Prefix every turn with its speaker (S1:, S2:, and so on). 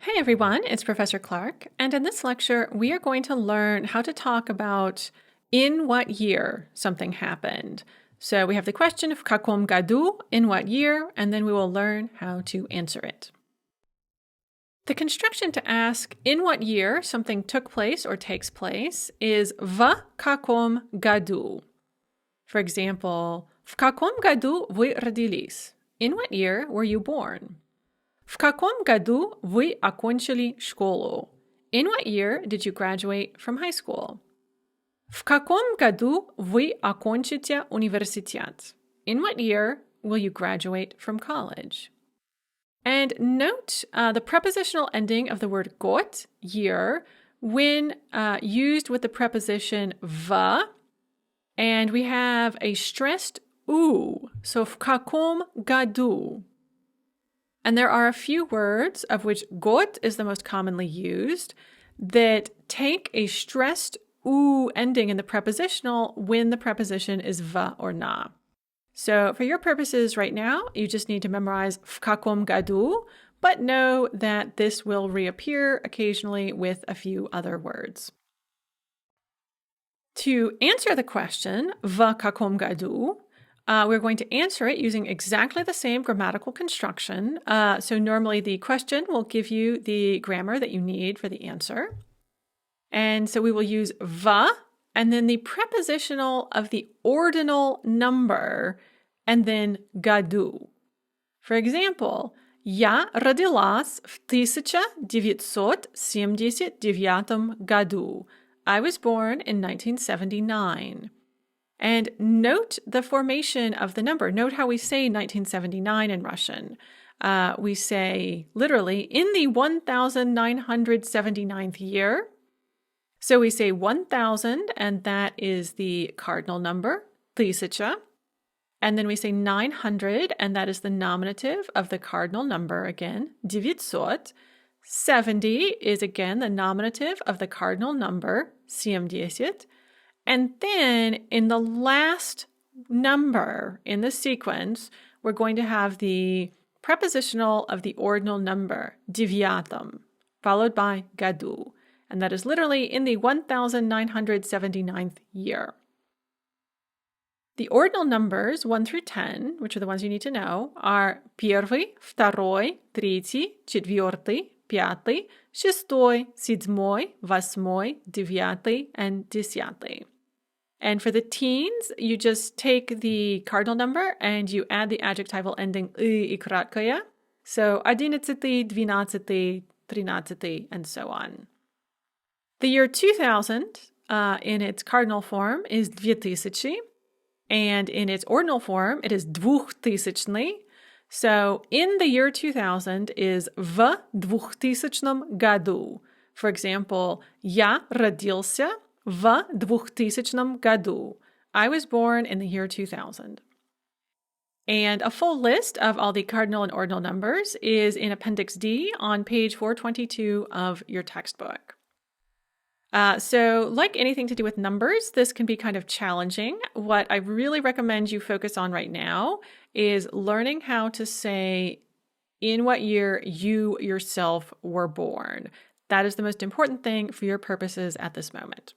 S1: Hey everyone, it's Professor Clark, and in this lecture, we are going to learn how to talk about in what year something happened. So we have the question of каком году, in what year, and then we will learn how to answer it. The construction to ask in what year something took place or takes place is в каком году. For example, в каком году вы родились? In what year were you born? В каком году вы окончили школу? In what year did you graduate from high school? В каком году вы окончите университет? In what year will you graduate from college? And note the prepositional ending of the word год, year, when used with the preposition в, and we have a stressed у, so в каком году. And there are a few words, of which год is the most commonly used, that take a stressed u ending in the prepositional when the preposition is в or на. So for your purposes right now, you just need to memorize в каком году, but know that this will reappear occasionally with a few other words. To answer the question, в каком году, we're going to answer it using exactly the same grammatical construction. So normally the question will give you the grammar that you need for the answer. And so we will use в and then the prepositional of the ordinal number and then году. For example, я родилась в 1979 году. I was born in 1979. And note the formation of the number. Note how we say 1979 in Russian. We say literally in the 1979th year. So we say 1000, and that is the cardinal number, тысяча. And then we say 900, and that is the nominative of the cardinal number again, 900. 70 is again the nominative of the cardinal number, 70. And then in the last number in the sequence, we're going to have the prepositional of the ordinal number, девятом, followed by году. And that is literally in the 1979th year. The ordinal numbers 1 through 10, which are the ones you need to know, are первый, второй, третий, четвертый, пятый, шестой, седьмой, восьмой, девятый, and десятый. And for the teens, you just take the cardinal number and you add the adjectival ending и краткое. So 11, 12, 13, and so on. The year 2000 in its cardinal form is 2000, and in its ordinal form, it is двухтысячный. So in the year 2000 is в 2000 году. For example, я родился в 2000 году. I was born in the year 2000. And a full list of all the cardinal and ordinal numbers is in Appendix D on page 422 of your textbook. So like anything to do with numbers, this can be kind of challenging. What I really recommend you focus on right now is learning how to say in what year you yourself were born. That is the most important thing for your purposes at this moment.